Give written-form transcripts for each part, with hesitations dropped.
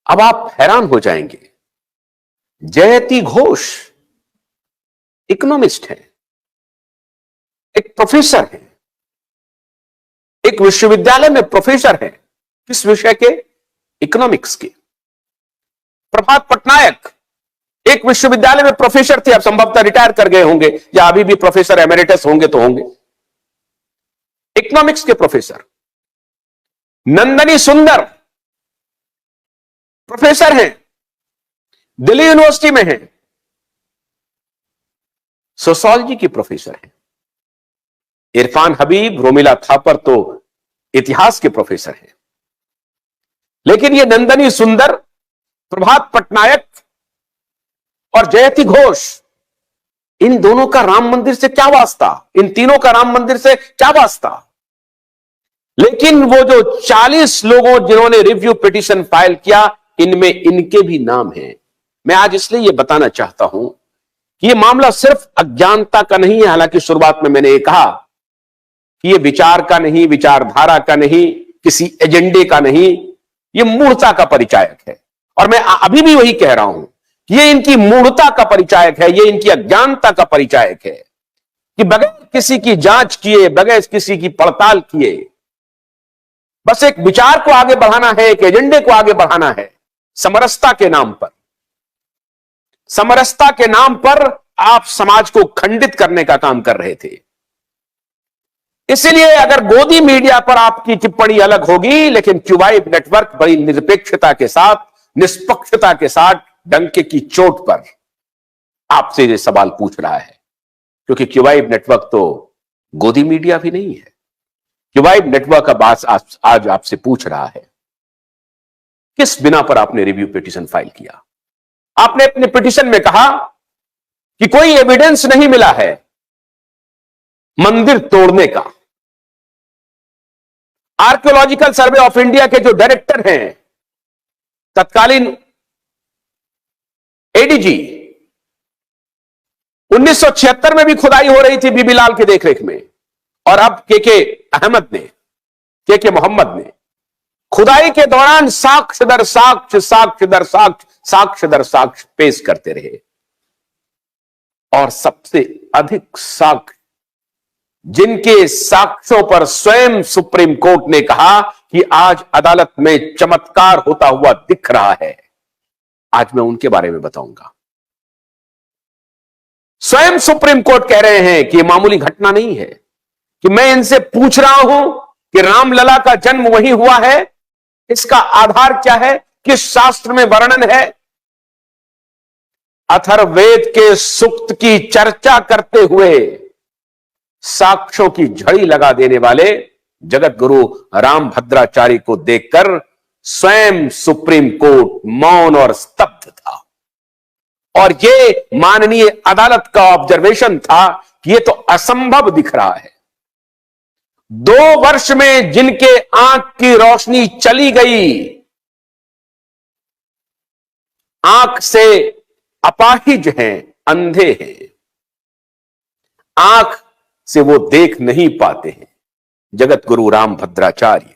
अब आप हैरान हो जाएंगे, जयति घोष इकोनॉमिस्ट है, एक प्रोफेसर है, एक विश्वविद्यालय में प्रोफेसर है। किस विषय के? इकोनॉमिक्स के। प्रभात पटनायक एक विश्वविद्यालय में प्रोफेसर थे, अब संभवतः रिटायर कर गए होंगे या अभी भी प्रोफेसर एमेरिटस होंगे तो होंगे, इकोनॉमिक्स के प्रोफेसर। नंदनी सुंदर प्रोफेसर हैं, दिल्ली यूनिवर्सिटी में हैं, सोशियोलॉजी की प्रोफेसर हैं। इरफान हबीब, रोमिला थापर तो इतिहास के प्रोफेसर हैं। लेकिन ये नंदनी सुंदर, प्रभात पटनायक और जयति घोष, इन दोनों का राम मंदिर से क्या वास्ता? इन तीनों का राम मंदिर से क्या वास्ता? लेकिन वो जो 40 लोगों जिन्होंने रिव्यू पिटीशन फाइल किया, इनमें इनके भी नाम हैं। मैं आज इसलिए ये बताना चाहता हूं कि ये मामला सिर्फ अज्ञानता का नहीं है। हालांकि शुरुआत में मैंने ये कहा कि ये विचार का नहीं, विचारधारा का नहीं, किसी एजेंडे का नहीं, ये मूर्खता का परिचायक है। और मैं अभी भी वही कह रहा हूं, ये इनकी मूढ़ता का परिचायक है, ये इनकी अज्ञानता का परिचायक है कि बगैर किसी की जांच किए, बगैर किसी की पड़ताल किए, बस एक विचार को आगे बढ़ाना है, एक एजेंडे को आगे बढ़ाना है, समरसता के नाम पर। समरसता के नाम पर आप समाज को खंडित करने का काम कर रहे थे। इसलिए अगर गोदी मीडिया पर आपकी टिप्पणी अलग होगी, लेकिन क्यूबाइब नेटवर्क बड़ी निरपेक्षता के साथ, निष्पक्षता के साथ, डंके की चोट पर आपसे ये सवाल पूछ रहा है। क्योंकि क्यूबाइब नेटवर्क तो गोदी मीडिया भी नहीं है। क्यूबाइब नेटवर्क अब आज आपसे पूछ रहा है, किस बिना पर आपने रिव्यू पिटीशन फाइल किया? आपने अपने पिटीशन में कहा कि कोई एविडेंस नहीं मिला है मंदिर तोड़ने का। आर्कियोलॉजिकल सर्वे ऑफ इंडिया के जो डायरेक्टर हैं, तत्कालीन एडीजी, 1976 में भी खुदाई हो रही थी बीबीलाल के देखरेख में, और अब के मोहम्मद ने खुदाई के दौरान साक्ष्य दर साक्ष्य, साक्ष्य दर साक्ष्य, साक्ष्य दर साक्ष्य पेश करते रहे। और सबसे अधिक साक्ष्य, जिनके साक्ष्यों पर स्वयं सुप्रीम कोर्ट ने कहा कि आज अदालत में चमत्कार होता हुआ दिख रहा है, आज मैं उनके बारे में बताऊंगा। स्वयं सुप्रीम कोर्ट कह रहे हैं कि यह मामूली घटना नहीं है, कि मैं इनसे पूछ रहा हूं कि रामलला का जन्म वहीं हुआ है, इसका आधार क्या है, किस शास्त्र में वर्णन है? अथर्ववेद के सूक्त की चर्चा करते हुए साक्ष्यों की झड़ी लगा देने वाले जगत गुरु रामभद्राचार्य को देखकर स्वयं सुप्रीम कोर्ट मौन और स्तब्ध था। और ये माननीय अदालत का ऑब्जर्वेशन था कि ये तो असंभव दिख रहा है। 2 वर्ष में जिनके आंख की रोशनी चली गई, आंख से अपाहिज हैं, अंधे हैं, आंख से वो देख नहीं पाते हैं, जगत गुरु रामभद्राचार्य।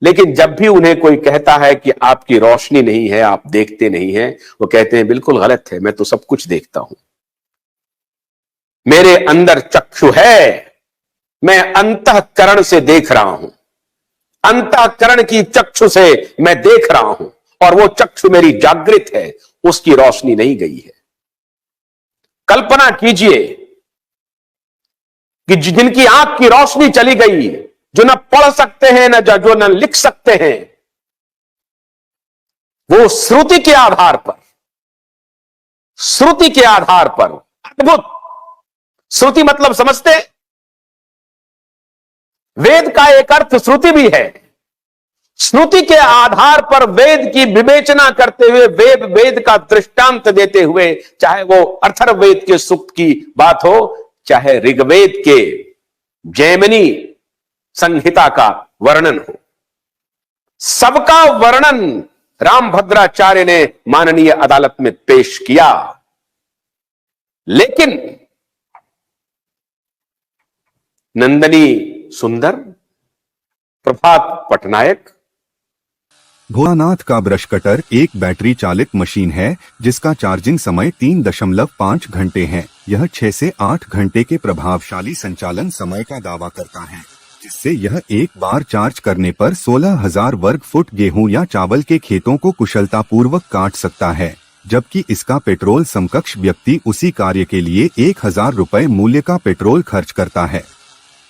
लेकिन जब भी उन्हें कोई कहता है कि आपकी रोशनी नहीं है, आप देखते नहीं हैं, वो कहते हैं बिल्कुल गलत है, मैं तो सब कुछ देखता हूं, मेरे अंदर चक्षु है, मैं अंतःकरण से देख रहा हूं, अंतःकरण की चक्षु से मैं देख रहा हूं, और वो चक्षु मेरी जागृत है, उसकी रोशनी नहीं गई है। कल्पना कीजिए कि जिनकी आंख की रोशनी चली गई, जो न पढ़ सकते हैं, जो न लिख सकते हैं, वो श्रुति के आधार पर अद्भुत, श्रुति मतलब समझते, वेद का एक अर्थ श्रुति भी है। श्रुति के आधार पर वेद की विवेचना करते हुए, वेद का दृष्टांत देते हुए, चाहे वो अथर्ववेद के सूक्त की बात हो, चाहे ऋग्वेद के जैमिनी संहिता का वर्णन हो, सबका वर्णन रामभद्राचार्य ने माननीय अदालत में पेश किया। लेकिन नंदनी सुंदर, प्रभात पटनायक, भोलानाथ का ब्रश कटर एक बैटरी चालित मशीन है जिसका चार्जिंग समय 3.5 घंटे है। यह 6 से 8 घंटे के प्रभावशाली संचालन समय का दावा करता है, जिससे यह एक बार चार्ज करने पर 16,000 वर्ग फुट गेहूं या चावल के खेतों को कुशलतापूर्वक काट सकता है, जबकि इसका पेट्रोल समकक्ष व्यक्ति उसी कार्य के लिए 1,000 रुपए मूल्य का पेट्रोल खर्च करता है।